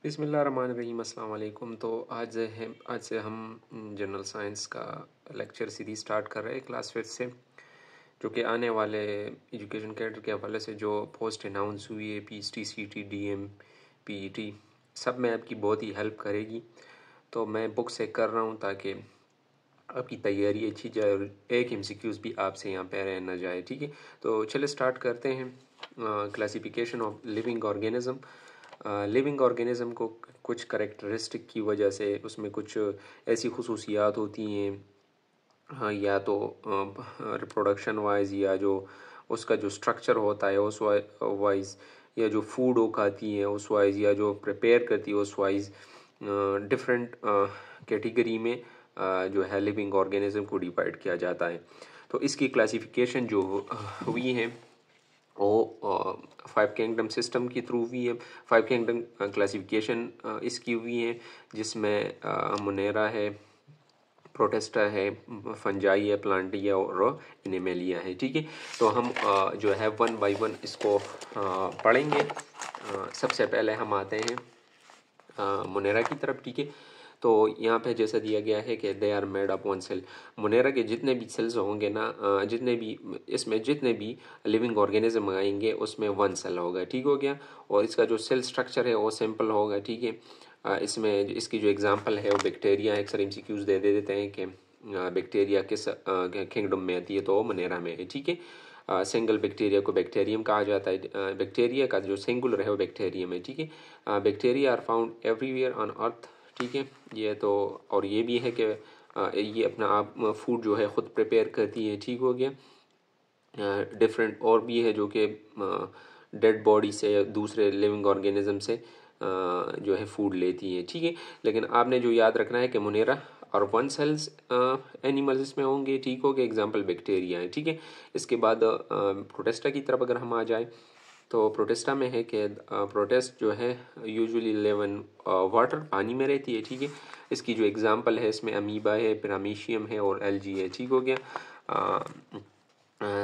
बिस्मिल्लाहिर्रहमानिर्रहीम, अस्सलाम वालेकुम। तो आज से हम जनरल साइंस का लेक्चर सीरीज स्टार्ट कर रहे हैं क्लास 5 से, जो कि आने वाले एजुकेशन कैडर के हवाले से जो पोस्ट अनाउंस हुई है, PhD, CT, DM, PET, सब में आपकी बहुत ही हेल्प करेगी। तो मैं बुक से कर रहा हूँ ताकि आपकी तैयारी अच्छी जाए और एक MCQs भी आपसे यहाँ पे रह ना जाए। ठीक है, तो चलिए स्टार्ट करते हैं। Classification of living organism. Living organism को कुछ करेक्टरिस्टिक की वजह से उसमें कुछ ऐसी खसूसियात होती हैं, हाँ, या तो रिप्रोडक्शन वाइज, या जो उसका जो स्ट्रक्चर होता है उस वाइज, या जो फूड वो खाती है उस वाइज, या जो प्रिपेयर करती है उस वाइज, डिफरेंट कैटेगरी में जो है लिविंग ऑर्गेनिज्म को डिवाइड किया जाता है। तो इसकी क्लासिफिकेशन जो हुई है वो 5 किंगडम सिस्टम के थ्रू हुई है। 5 किंगडम क्लासिफिकेशन इसकी हुई है, जिसमें मोनेरा है, प्रोटेस्टा है, फंजाई है, प्लांटिया और एनिमेलिया है। ठीक है, तो हम जो है 1 बाय 1 इसको पढ़ेंगे। सबसे पहले हम आते हैं मोनेरा की तरफ। ठीक है, तो यहाँ पे जैसा दिया गया है कि they are made up one cell. Monera के जितने भी सेल्स होंगे ना, जितने भी लिविंग ऑर्गेनिज्म आएंगे उसमें 1 सेल होगा। ठीक हो गया, और इसका जो सेल स्ट्रक्चर है वो सिंपल होगा। ठीक है, इसमें इसकी जो एग्जांपल है वो बैक्टीरिया है। अक्सर MCQs दे देते हैं कि बैक्टीरिया किस किंगडम में आती है, तो वो मोनेरा में है। ठीक है, सिंगल बैक्टीरिया को बैक्टीरियम कहा जाता है। बैक्टीरिया का जो सिंगुलर है वो बैक्टीरियम है। ठीक है, bacteria are found everywhere on earth. ठीक है, ये तो, और ये भी है कि ये अपना आप फूड जो है ख़ुद प्रिपेयर करती है। ठीक हो गया, डिफरेंट और भी है जो कि डेड बॉडी से या दूसरे लिविंग ऑर्गेनिज्म से जो है फूड लेती है। ठीक है, लेकिन आपने जो याद रखना है कि मोनेरा और 1 सेल्स एनिमल्स इसमें होंगे। ठीक हो गया, एग्जाम्पल बैक्टीरिया है। ठीक है, इसके बाद प्रोटेस्टा की तरफ अगर हम आ जाए, तो प्रोटेस्टा में है कि प्रोटेस्ट जो है यूजुअली लिव इन वाटर, पानी में रहती है। ठीक है, इसकी जो एग्जांपल है इसमें अमीबा है, पैरामीशियम है और एल्गी है। ठीक हो गया,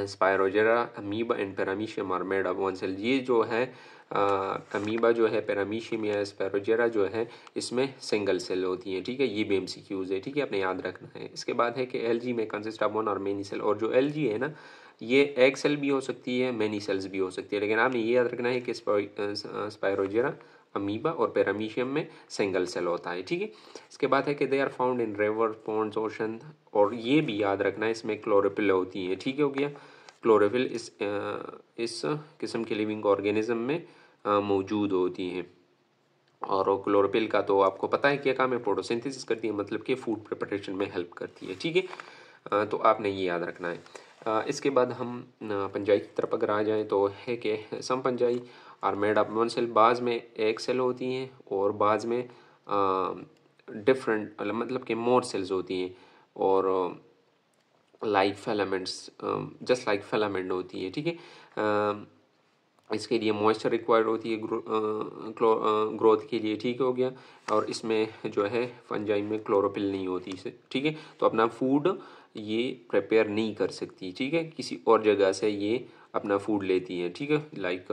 spirogyra, amoeba and paramecium are made of 1 cell. ये जो है अमीबा जो है, पैरामीशियम या स्पायरोजेरा जो है, इसमें सिंगल सेल होती है। ठीक है, ये भी MCQs है। ठीक है, आपने याद रखना है। इसके बाद है कि एल्गी में कंसिस्ट ऑफ 1 और मेनी सेल। और जो एल्गी है ना, ये एक सेल भी हो सकती है, मैनी सेल्स भी हो सकती है, लेकिन आपने ये याद रखना है कि स्पायरोजेरा, अमीबा और पैरामीशियम में सिंगल सेल होता है। ठीक है, इसके बाद है कि they are found in river, ponds, ocean. और ये भी याद रखना है, इसमें क्लोरोफिल होती है। ठीक हो गया, क्लोरोफिल इस किस्म के लिविंग ऑर्गेनिज्म में मौजूद होती हैं। और क्लोरोफिल का तो आपको पता है क्या काम है, फोटोसिंथेसिस करती है, मतलब कि फूड प्रिपरेशन में हेल्प करती है। ठीक है, तो आपने ये याद रखना है। इसके बाद हम पंजाई की तरफ अगर आ जाएं, तो है कि सम पंजाई आर मेड ऑफ 1 सेल। बाज़ में एक सेल होती हैं और बाज़ में डिफरेंट, मतलब कि मोर सेल्स होती हैं, और like filaments, just like filament होती है। ठीक है, इसके लिए मॉइस्चर रिक्वायर्ड होती है ग्रोथ के लिए। ठीक हो गया, और इसमें जो है फंजाई में क्लोरोफिल नहीं होती इसे। ठीक है, तो अपना फूड ये प्रिपेयर नहीं कर सकती। ठीक है, किसी और जगह से ये अपना फूड लेती है। ठीक है, लाइक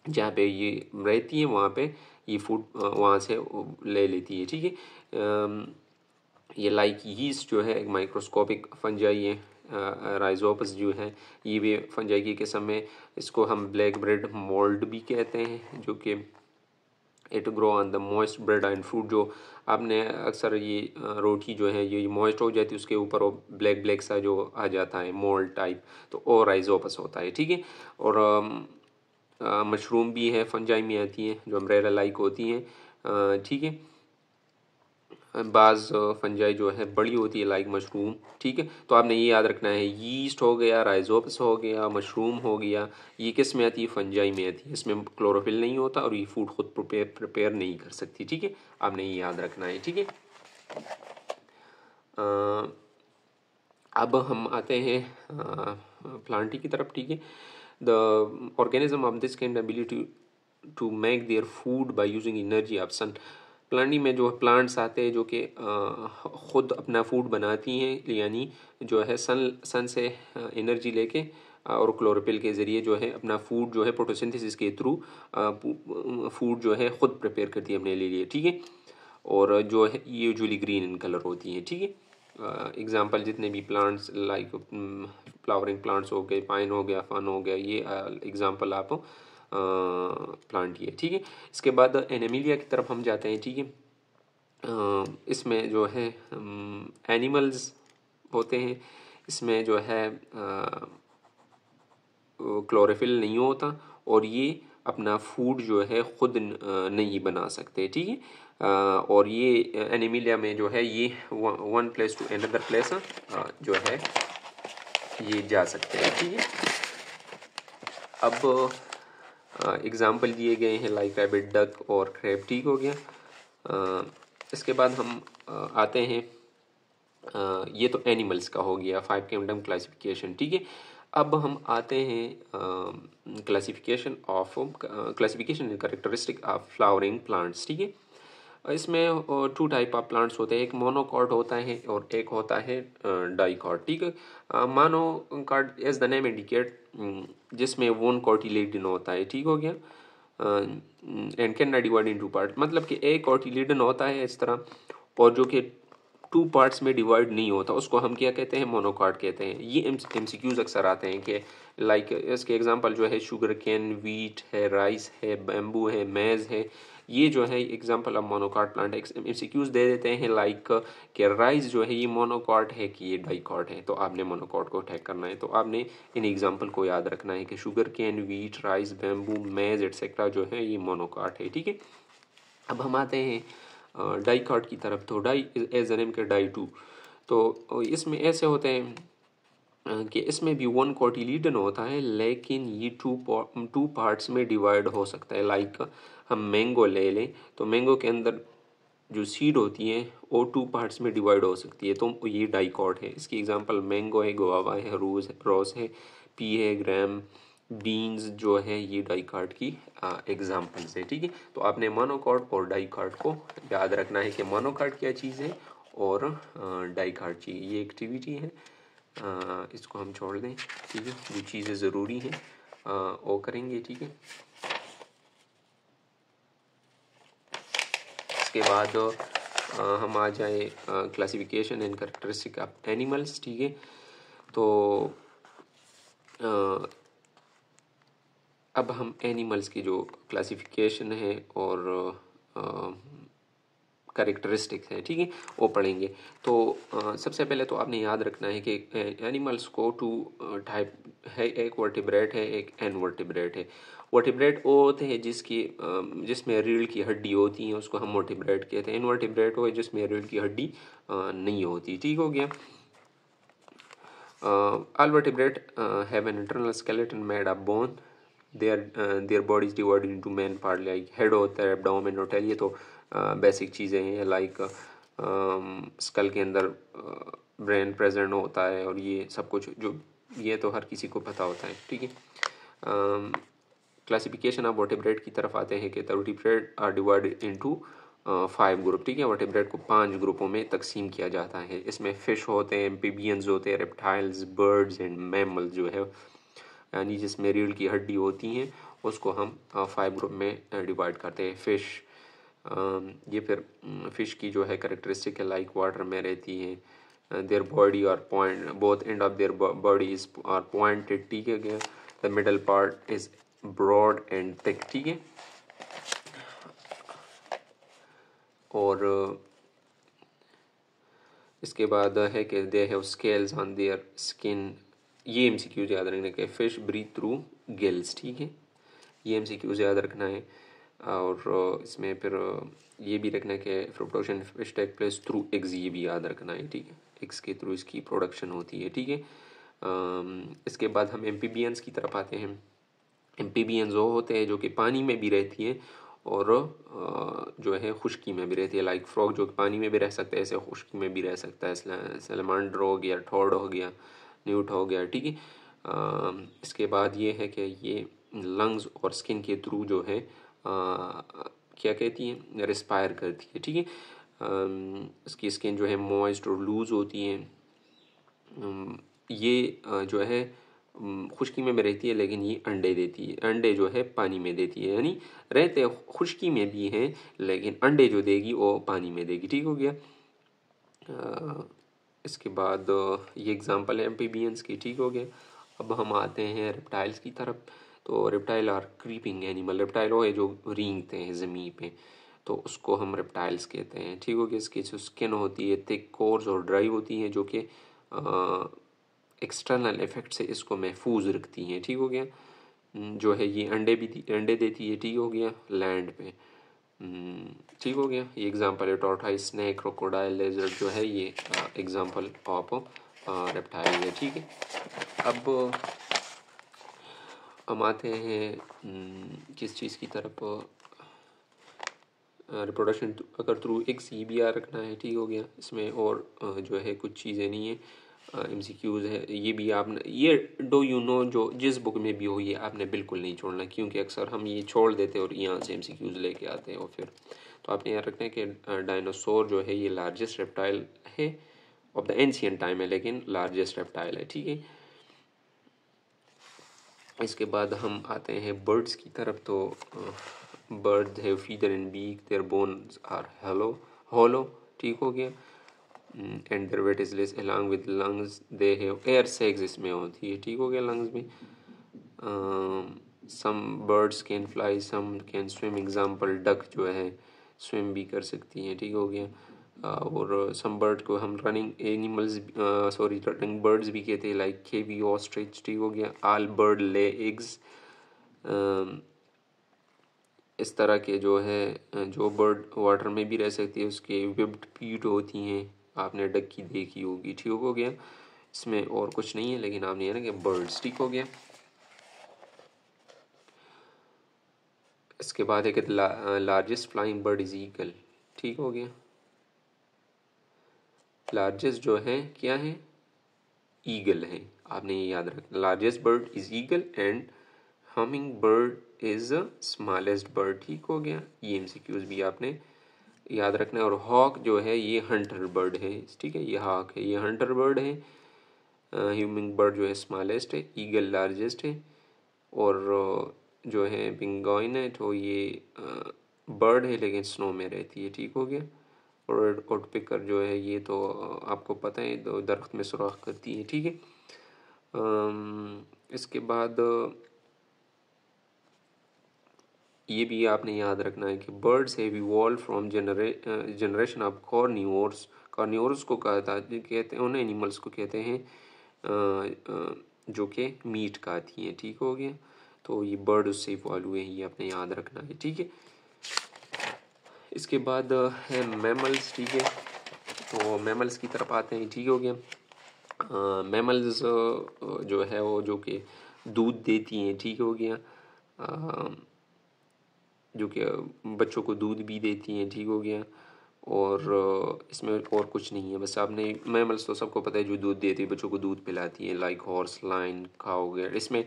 जहाँ पे ये रहती है वहाँ पे ये फूड वहाँ से ले लेती है। ठीक है, ये लाइक यीस्ट जो है एक माइक्रोस्कोपिक फंजाई है। राइजोपस जो है ये भी फंजाई की किस्म में, इसको हम ब्लैक ब्रेड मोल्ड भी कहते हैं, जो कि it grow on the moist bread and fruit. जो आपने अक्सर ये रोटी जो है ये मॉइस्ट हो जाती है, उसके ऊपर वो ब्लैक ब्लैक सा जो आ जाता है मोल्ड टाइप, तो वो राइजोपस होता है। ठीक है, और मशरूम भी है, फंजाई में आती है, जो अम्ब्रेला लाइक होती हैं। ठीक है, बाज़ फंजाई जो है बड़ी होती है लाइक मशरूम। ठीक है, तो आपने ये याद रखना है, यीस्ट हो गया, राइजोपस हो गया, मशरूम हो गया, ये किस में आती है, फंजाई में आती है। इसमें क्लोरोफिल नहीं होता और ये फूड खुद प्रिपेयर नहीं कर सकती। ठीक है, आपने ये याद रखना है। ठीक है, अब हम आते हैं प्लांटी की तरफ। ठीक है, the organism of this can ability to make their food by using energy of sun. प्लांटी में जो प्लांट्स आते हैं जो कि ख़ुद अपना फूड बनाती हैं, यानी जो है सन से एनर्जी लेके और क्लोरोफिल के ज़रिए जो है अपना फूड जो है फोटोसिंथेसिस के थ्रू फूड जो है ख़ुद प्रिपेयर करती है अपने लिए, ठीक है। और जो है ये यूजुअली ग्रीन इन कलर होती हैं, ठीक है। एग्जांपल जितने भी प्लांट्स लाइक फ्लावरिंग प्लांट्स हो गए, पाइन हो गया, फन हो गया, ये एग्जांपल आप प्लांट ये, ठीक है। इसके बाद एनिमिलिया की तरफ हम जाते हैं, ठीक है। इसमें जो है एनिमल्स होते हैं, इसमें जो है क्लोरोफिल नहीं होता और ये अपना फूड जो है ख़ुद नहीं बना सकते, ठीक है। और ये एनिमिलिया में जो है ये one place to another place जो है ये जा सकते हैं, ठीक है। अब एग्जांपल दिए गए हैं लाइक रैबिट, डक और क्रैब, ठीक हो गया। इसके बाद हम आते हैं, ये तो एनिमल्स का हो गया 5 किंगडम क्लासिफिकेशन, ठीक है। अब हम आते हैं classification and characteristic of flowering plants, ठीक है। इसमें 2 टाइप ऑफ प्लांट्स होते हैं, एक मोनोकॉट होता है और एक होता है डाइकॉट, ठीक है। Monocot as the name indicate जिसमें वन कोटिलेडन होता है, ठीक हो गया। And can not divide in 2 part, मतलब कि एक कोटिलेडन होता है इस तरह, और जो कि 2 पार्ट्स में डिवाइड नहीं होता, उसको हम क्या कहते हैं, मोनोकॉट कहते हैं। ये एमसीक्यूज अक्सर आते हैं कि लाइक इसके एग्जांपल जो है शुगर केन, वीट है, राइस है, बैम्बू है, मेज है, ये जो है example of monocot plant. MCQs दे देते हैं लाइक कि राइस जो है ये मोनोकॉट है कि ये डाइकॉट है, तो आपने मोनोकॉट को टैग करना है। तो आपने इन एग्जांपल को याद रखना है कि sugar cane, wheat, rice, bamboo, maize etcetera जो है ये मोनोकॉट है, ठीक है। अब हम आते हैं डाइकॉट की तरफ। तो डाई एज एन एम के डाई टू, तो इसमें ऐसे होते हैं कि इसमें भी वन कोटिलीडन होता है, लेकिन ये टू पार्ट्स में डिवाइड हो सकता है। लाइक हम मैंगो ले लें तो मैंगो के अंदर जो सीड होती है वो 2 पार्ट्स में डिवाइड हो सकती है, तो ये डाइकॉट है। इसकी एग्जांपल मैंगो है, गुआवा है, रोज है, पी है, ग्राम, बीन्स जो है, ये डाइकॉट की एग्जांपल्स है, ठीक है। तो आपने मोनोकॉट और डाइकॉट को याद रखना है कि मोनोकॉट क्या चीज़ है और डाइकॉट चीज़, ये एक्टिविटी है। इसको हम छोड़ दें, ठीक है। जो चीज़ें ज़रूरी हैं वो करेंगे, ठीक है। इसके बाद हम आ जाए classification and characteristic of animals, ठीक है। तो अब हम एनिमल्स की जो क्लासिफिकेशन है और कैरेक्टरिस्टिक्स है, ठीक है, वो पढ़ेंगे। तो सबसे पहले तो आपने याद रखना है कि एनिमल्स को 2 टाइप है, एक वर्टिब्रेट है, एक इनवर्टिब्रेट है। वर्टिब्रेट वो होते हैं जिसमें रीढ़ की हड्डी होती है, उसको हम वर्टिब्रेट कहते हैं। इनवर्टिब्रेट वो है जिसमें रीढ़ की हड्डी नहीं होती, ठीक हो गया। All vertebrate have an internal skeleton made of bone. Their body is divided into main part, like head होता है, abdomen होता है, ये तो बेसिक चीज़ें हैं। लाइक स्कल के अंदर ब्रेन प्रेजेंट होता है और ये सब कुछ जो ये तो हर किसी को पता होता है, ठीक है। क्लासिफिकेशन ऑफ वर्टिब्रेट की तरफ आते हैं कि vertebrate are divided into 5 group, ठीक है। वर्टिब्रेट को 5 ग्रुपों में तकसीम किया जाता है। इसमें फिश होते हैं, एम्फीबियंस होते हैं, रेप्टाइल्स, बर्ड्स एंड मैमल जो है, यानी जिसमें रीढ़ की हड्डी होती हैं, उसको हम 5 ग्रुप में डिवाइड करते हैं। फिश, ये फिर फिश की जो है कैरेक्टरिस्टिक है लाइक वाटर में रहती है। Their body are point, both end of their body is are pointed, ठीक है। The middle part is broad and thick, ठीक है। और इसके बाद है कि they have scales on their skin. ये एमसीक्यूज याद रखना है। फिश ब्रीथ थ्रू गिल्स, ठीक है, ये एमसीक्यूज याद रखना है। और इसमें फिर ये भी रखना है कि production fish take place through eggs, ये भी याद रखना है, ठीक है। एग्स के थ्रू इसकी प्रोडक्शन होती है, ठीक है। इसके बाद हम एम्फीबियंस की तरफ आते हैं। एम्फीबियंस वो होते हैं जो कि पानी में भी रहती है और जो है खुश्की में भी रहती है। लाइक फ्रॉग जो पानी में भी रह सकता है, ऐसे खुश्की में भी रह सकता है। सैलमांडर हो गया, टॉड हो गया, न्यूट हो गया, ठीक है। इसके बाद ये है कि ये लंग्स और स्किन के थ्रू जो है क्या कहती है, रिस्पायर करती है, ठीक है। इसकी स्किन जो है मॉइस्ट और लूज होती है। ये जो है खुश्की में भी रहती है लेकिन ये अंडे देती है, अंडे जो है पानी में देती है, यानी रहते खुश्की में भी हैं लेकिन अंडे जो देगी वो पानी में देगी। ठीक हो गया। इसके बाद ये एग्जांपल है एम्फीबियंस की। ठीक हो गया। अब हम आते हैं रेप्टाइल्स की तरफ। तो reptile are creeping animal. Reptile वो है जो रेंगते हैं ज़मीन पे, तो उसको हम रेप्टाइल्स कहते हैं। ठीक हो गया। इसकी जो स्किन होती है थिक, कोर्स और ड्राई होती है, जो कि एक्सटर्नल इफेक्ट से इसको महफूज रखती हैं। ठीक हो गया। जो है ये अंडे देती है। ठीक हो गया, लैंड पे। ठीक हो गया। ये एग्जांपल है टॉर्टोइस, स्नेक, क्रोकोडाइल, लेजर्ड जो है ये एग्जांपल ऑफ रेप्टाइल है। ठीक है। अब हम आते हैं किस चीज़ की तरफ, रिप्रोडक्शन अगर थ्रू एग्स CBR रखना है। ठीक हो गया। इसमें और जो है कुछ चीज़ें नहीं है, MCQs है। ये भी आपने ये डो यू नो जो जिस बुक में भी हो ये आपने बिल्कुल नहीं छोड़ना, क्योंकि अक्सर हम ये छोड़ देते हैं और यहाँ से MCQs लेके आते हैं। और फिर तो आपने याद रखना है कि डायनासोर जो है ये लार्जेस्ट रेप्टाइल है ऑफ द एंशिएंट टाइम है, लेकिन लार्जेस्ट रेप्टाइल है। ठीक है। इसके बाद हम आते हैं बर्ड्स की तरफ। तो bird have feather and beak, their bones are hollow। ठीक हो गया। And their weight is less along with lungs, they have air sacs इसमें होती है। ठीक हो गया, लंग्स में। Some birds can fly, some can swim. Example duck जो है स्विम भी कर सकती हैं। ठीक हो गया। और सम बर्ड को हम रनिंग एनिमल्स रनिंग बर्ड्स भी कहते हैं, लाइक केवी, ऑस्ट्रिच। ठीक हो गया। All bird lay eggs. इस तरह के जो है जो बर्ड वाटर में भी रह सकती है उसके विब्ड पीट होती हैं, आपने डक की देखी होगी। ठीक हो गया। इसमें और कुछ नहीं है, लेकिन आपने ये ना कि बर्ड्स। ठीक हो गया। इसके बाद है कि largest flying bird is eagle. ठीक हो गया। लार्जेस्ट जो है क्या है, ईगल है। आपने ये याद रखना, largest bird is eagle and humming bird is smallest bird. ठीक हो गया। ये MCQs भी आपने याद रखना है। और हॉक जो है ये हंटर बर्ड है। ठीक है, ये हॉक है, ये हंटर बर्ड है। ह्यूमिंग बर्ड जो है स्मॉलेस्ट है, ईगल लार्जेस्ट है। और जो है पिंगुइन है तो ये बर्ड है लेकिन स्नो में रहती है। ठीक हो गया। और वुडपेकर जो है ये तो आपको पता है, तो दरख्त में सुराख करती है। ठीक है। इसके बाद ये भी आपने याद रखना है कि birds have evolve from generation of carnivores. Carnivores को कहते हैं उन एनिमल्स को कहते हैं जो कि मीट खाती हैं। ठीक हो गया। तो ये बर्ड उससे इवॉल्व हुए हैं, ये आपने याद रखना है। ठीक है। इसके बाद है मैमल्स। ठीक है। तो मैमल्स की तरफ आते हैं। ठीक हो गया। मैमल्स जो है वो जो कि दूध देती हैं। ठीक हो गया। जो कि बच्चों को दूध भी देती हैं। ठीक हो गया। और इसमें और कुछ नहीं है, बस आपने मैमल्स तो सबको पता है जो दूध देती है, बच्चों को दूध पिलाती है, लाइक हॉर्स, लाइन, काऊ वगैरह। इसमें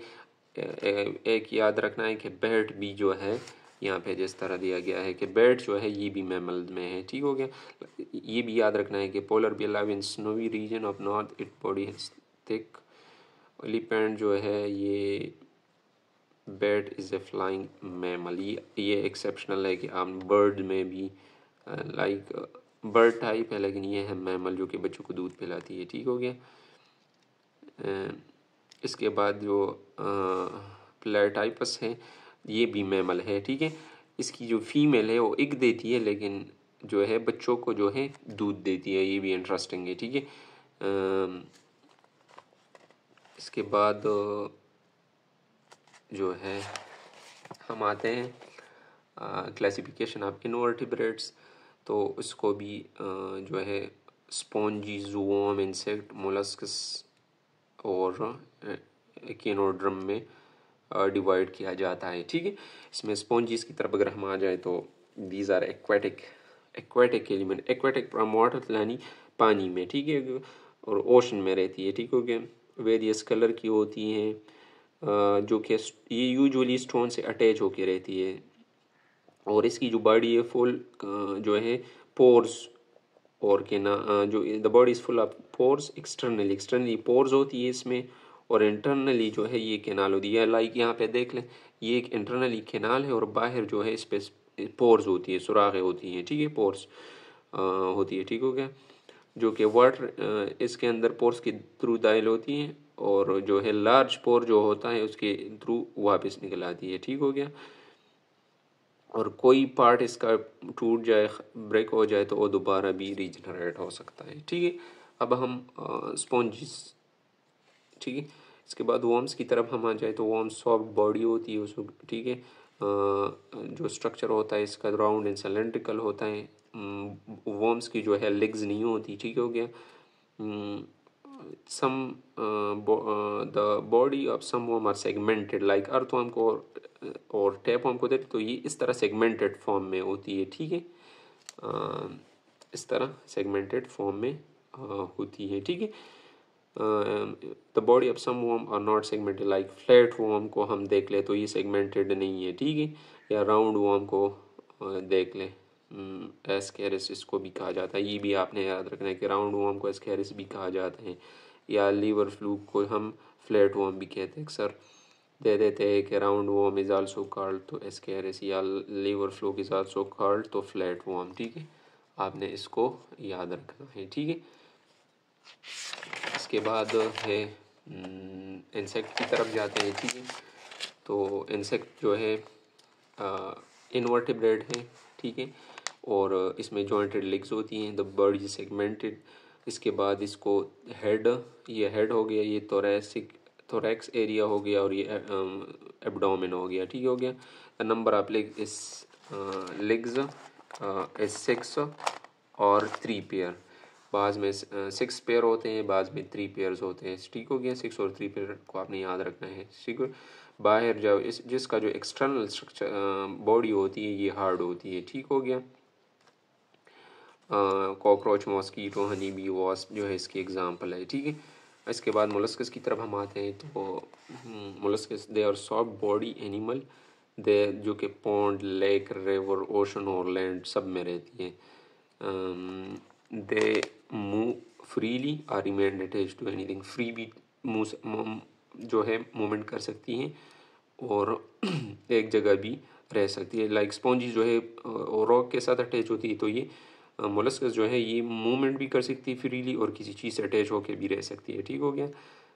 एक याद रखना है कि बैट भी जो है यहाँ पे जिस तरह दिया गया है कि बैट जो है ये भी मैमल में है। ठीक हो गया। ये भी याद रखना है कि polar bear live in snowy region of north, it body thick. Elephant जो है ये bat is a flying mammal. ये एक्सेप्शनल है कि आप बर्ड में भी लाइक बर्ड टाइप है, लेकिन ये है मैमल जो कि बच्चों को दूध पिलाती है। ठीक हो गया। इसके बाद जो प्लेटाइपस है ये भी मैमल है। ठीक है। इसकी जो फीमेल है वो एग देती है, लेकिन जो है बच्चों को जो है दूध देती है। ये भी इंटरेस्टिंग है। ठीक है। इसके बाद जो है हम आते हैं क्लासिफिकेशन ऑफ इनवर्टिब्रेट्स। तो इसको भी जो है स्पॉन्जी, ज़ूओम, इंसेक्ट, मोलस्कस और एकिनोड्रम में डिवाइड किया जाता है। ठीक है। इसमें स्पॉन्जीज की तरफ अगर हम आ जाए तो these are aquatic element. Aquatic water यानी पानी में। ठीक है। और ओशन में रहती है। ठीक हो गया। वेरियस कलर की होती हैं, जो कि ये यूजुअली स्टोन से अटैच होके रहती है। और इसकी जो बॉडी है फुल जो है पोर्स और के ना जो the body is full of pores. Externally pores होती है इसमें, और इंटरनली जो है ये कैनाल होती है। लाइक यहाँ पे देख लें, ये एक इंटरनली कैनाल है और बाहर जो है इस पे पोर्स होती है, सुराखें होती हैं, ठीक है, पोर्स होती है, ठीक हो गया, जो कि वाटर इसके अंदर पोर्स के थ्रू दाखिल होती हैं और जो है लार्ज पोर जो होता है उसके थ्रू वापस निकल आती है, ठीक हो गया। और कोई पार्ट इसका टूट जाए, ब्रेक हो जाए तो वो दोबारा भी रीजनरेट हो सकता है, ठीक है। अब हम स्पॉन्जिस, ठीक है, इसके बाद वॉर्म्स की तरफ हम आ जाए तो वॉर्म्स सॉफ्ट बॉडी होती है उसको, ठीक है, जो स्ट्रक्चर होता है इसका राउंड एंड सिलेंड्रिकल होता है। वॉर्म्स की जो है लेग्स नहीं होती, ठीक हो गया। Some the body of some worm are segmented, like earthworm को और टैपवर्म को देखें तो ये इस तरह सेगमेंटेड फॉर्म में होती है, ठीक है, इस तरह सेगमेंटेड फॉर्म में होती है, ठीक है। The body of some worm are not segmented, like flat worm को हम देख ले तो ये सेगमेंटेड नहीं है, ठीक है। या राउंड वर्म को देख ले, एस्केरिस इसको भी कहा जाता है, ये भी आपने याद रखना है कि राउंड वर्म को एस्केरिस भी कहा जाता है। या लीवर फ्लूक को हम फ्लैट वर्म भी कहते हैं, अक्सर दे देते हैं कि round worm is also called तो एस्केरिस, या liver fluke is also called तो फ्लैट वर्म, ठीक है, आपने इसको याद रखना है, ठीक है। इसके बाद है इंसेक्ट की तरफ जाते हैं, ठीक है। तो इंसेक्ट जो है इनवर्टिब्रेट है, ठीक है, और इसमें जॉइंटेड लेग्स होती हैं, द बॉडी सेगमेंटेड। इसके बाद इसको हेड, ये हेड हो गया, ये थोरैक्स एरिया हो गया और ये एब्डोमेन हो गया, ठीक हो गया। द नंबर ऑफ लेग इस लेग्स इज 6 और 3 पेयर, बाज़ में 6 पेयर होते हैं, बाज़ में 3 पेयर्स होते हैं, ठीक हो गया। 6 और 3 पेयर को आपने याद रखना है, ठीक है। बाहर जब इस जिसका जो एक्सटर्नल स्ट्रक्चर बॉडी होती है ये हार्ड होती है, ठीक हो गया। Cockroach, mosquito, honey bee, wasp जो है इसकी एग्जांपल है, ठीक है। इसके बाद मोलस्कस की तरफ हम आते हैं तो molluscs they are soft body animal, they जो कि पॉन्ड, लेक, रिवर, ओशन और लैंड सब में रहती है। They move freely or remain attached to anything, free भी जो है मूवमेंट कर सकती हैं और एक जगह भी रह सकती है। लाइक स्पॉन्जी जो है रॉक के साथ अटैच होती है, तो ये मोलस्कस जो है ये मूवमेंट भी कर सकती है फ्रीली और किसी चीज़ से अटैच होकर भी रह सकती है, ठीक हो गया।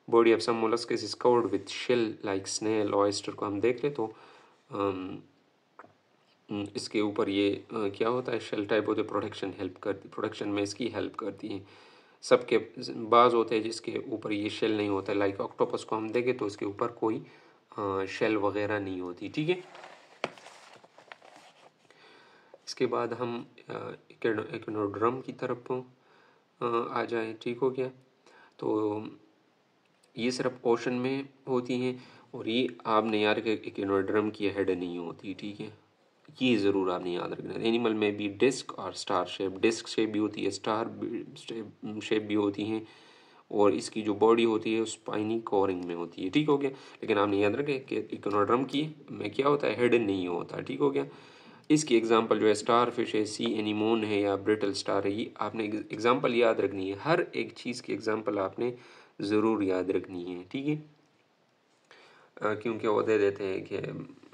Body of some molluscs is covered with shell, like snail, oyster को हम देख ले तो इसके ऊपर ये क्या होता है, शेल टाइप होते, प्रोटेक्शन में इसकी हेल्प करती है। सबके बाज होते हैं जिसके ऊपर ये शेल नहीं होता, लाइक ऑक्टोपस को हम देखें तो उसके ऊपर कोई शेल वगैरह नहीं होती, ठीक है। इसके बाद हम इक्विनोड्रम की तरफ आ जाए, ठीक हो गया। तो ये सिर्फ ओशन में होती हैं और ये आपने यार के इक्विनोड्रम की हेड नहीं होती, ठीक है, ये ज़रूर आपने याद रखना है। एनिमल में भी डिस्क और स्टार शेप, डिस्क शेप भी होती है, स्टार शेप भी होती हैं और इसकी जो बॉडी होती है स्पाइनी कवरिंग में होती है, ठीक हो गया। लेकिन आपने याद रखें कि इक्विनोड्रम की में क्या होता है, हेड नहीं होता, ठीक हो गया। इसकी एग्जांपल जो है स्टार फिश है, सी एनीमोन है या ब्रिटल स्टार है, ये आपने एग्जांपल याद रखनी है। हर एक चीज़ की एग्जांपल आपने ज़रूर याद रखनी है, ठीक है, क्योंकि वो दे देते हैं कि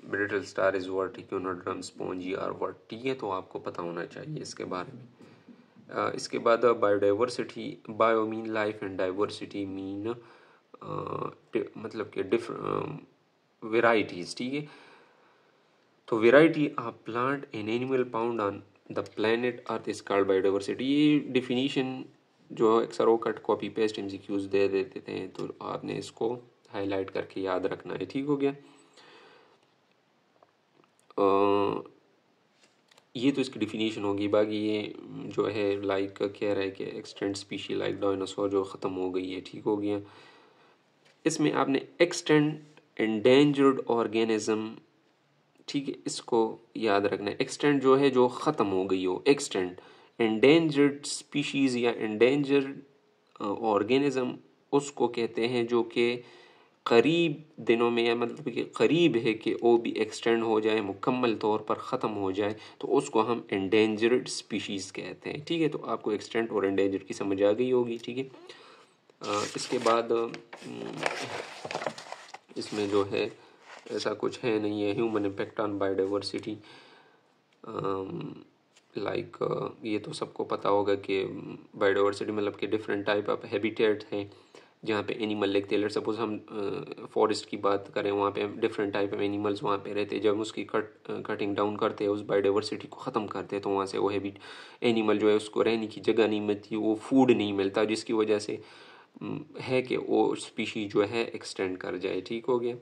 brittle star is what, echinoderm sponges are what, ठीक है, तो आपको पता होना चाहिए इसके बारे में। इसके बाद biodiversity, bio mean life and diversity mean मतलब कि वेराइटीज़, ठीक है। तो variety of plant and animal found on the planet earth is called biodiversity. ये डिफिनीशन जो अक्सर वो कट कॉपी पेस्ट एमसीक्यूज दे देते हैं, तो आपने इसको हाईलाइट करके याद रखना है, ठीक हो गया। ये तो इसकी डिफिनीशन होगी। बाकी ये जो है लाइक कह रहा है कि एक्सटेंट स्पीशी लाइक डायनासोर जो ख़त्म हो गई है, ठीक हो गया। इसमें आपने एक्सटेंट एंडेंजर्ड ऑर्गेनिज्म, ठीक है, इसको याद रखना है। एक्सटेंट जो है जो ख़त्म हो गई हो, एक्सटेंट। एंडेंजर्ड स्पीशीज़ या एंडेंजर्ड ऑर्गेनिज्म उसको कहते हैं जो कि करीब दिनों में या मतलब कि करीब है कि वो भी एक्सटेंड हो जाए, मुकम्मल तौर पर ख़त्म हो जाए, तो उसको हम एंडेंजर्ड स्पीशीज़ कहते हैं, ठीक है। तो आपको एक्सटेंट और एंडेंजर्ड की समझ आ गई होगी, ठीक है। इसके बाद इसमें जो है ऐसा कुछ है नहीं है। Human impact on biodiversity, like ये तो सबको पता होगा कि बायोडाइवर्सिटी मतलब कि डिफरेंट टाइप ऑफ हैबिटेट हैं जहाँ पे एनिमल लगते हैं। सपोज हम फॉरेस्ट की बात करें, वहाँ पे डिफरेंट टाइप ऑफ एनिमल्स वहाँ पे रहते हैं। जब उसकी कटिंग डाउन करते हैं, उस बायोडाइवर्सिटी को ख़त्म करते हैं, तो वहाँ से वो हैबिट एनिमल जो है उसको रहने की जगह नहीं मिलती, वो फूड नहीं मिलता, जिसकी वजह से है कि वो स्पीशी जो है एक्सटेंड कर जाए। ठीक हो गया।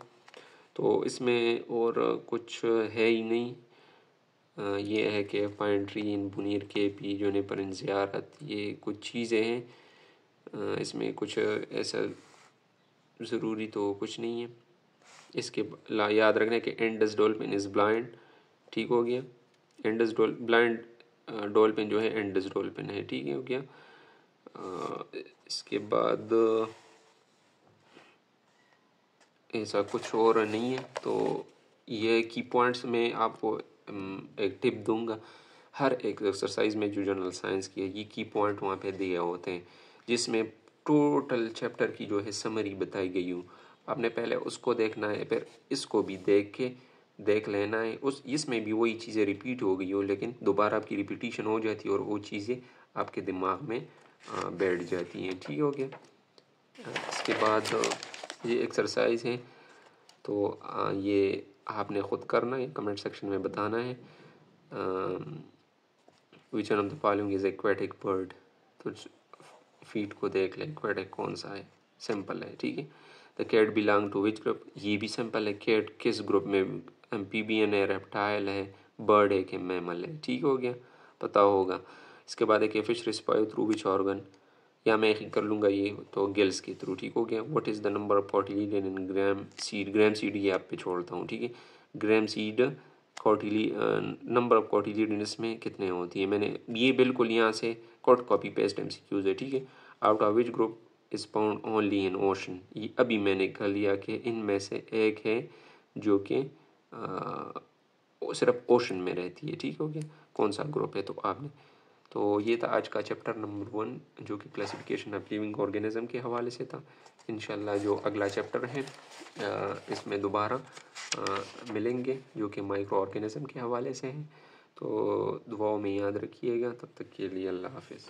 तो इसमें और कुछ है ही नहीं। ये है कि पाइन ट्री इन बुनीर के पी जुनिपर इन ज़ियारत, ये कुछ चीज़ें हैं। इसमें कुछ ऐसा ज़रूरी तो कुछ नहीं है। इसके याद रखना है कि इंडस डॉल्फिन इज़ ब्लाइंड। ठीक हो गया। इंडस ब्लाइंड डॉल्फिन जो है इंडस डॉल्फिन है। ठीक है हो गया। इसके बाद ऐसा कुछ और नहीं है। तो ये की पॉइंट्स में आपको एक टिप दूंगा। हर एक एक्सरसाइज में जो जनरल साइंस की है, ये की पॉइंट वहाँ पे दिए होते हैं, जिसमें टोटल चैप्टर की जो है समरी बताई गई हो। आपने पहले उसको देखना है, फिर इसको भी देख लेना है। इसमें भी वही चीज़ें रिपीट हो गई हो, लेकिन दोबारा आपकी रिपीटिशन हो जाती है और वो चीज़ें आपके दिमाग में बैठ जाती हैं। ठीक हो गया। इसके बाद ये एक्सरसाइज है, तो ये आपने ख़ुद करना है, कमेंट सेक्शन में बताना है which one of the following is aquatic bird. तो फीट को देख लें, एक्वेटिक कौन सा है, सिंपल है। ठीक है। The cat belong to which group, ये भी सिंपल है। कैट किस ग्रुप में, एम्फीबियन है, रेप्टाइल है, बर्ड है कि मैमल है। ठीक हो गया, पता होगा। इसके बाद है कि fish respire through which organ, या मैं ही कर लूँगा ये तो गिल्स के थ्रू। ठीक हो गया। What is the number of cotyledon in gram seed, gram seed ये आप पे छोड़ता हूँ। ठीक है। ग्राम सीड नंबर ऑफ कॉटिलिडन इसमें कितने होती है, मैंने ये बिल्कुल यहाँ से कॉपी पेस्ट MCQs है। ठीक है। Out of which group is found only in ocean, ये अभी मैंने कह लिया कि इनमें से एक है जो कि सिर्फ ओशन में रहती है। ठीक हो गया। कौन सा ग्रुप है, तो आपने, तो ये था आज का चैप्टर नंबर 1 जो कि क्लासिफिकेशन ऑफ लिविंग ऑर्गेनिज्म के हवाले से था। इंशाल्लाह जो अगला चैप्टर है इसमें दोबारा मिलेंगे जो कि माइक्रो ऑर्गेनिज्म के हवाले से हैं। तो दुआओं में याद रखिएगा। तब तक के लिए अल्लाह हाफिज़।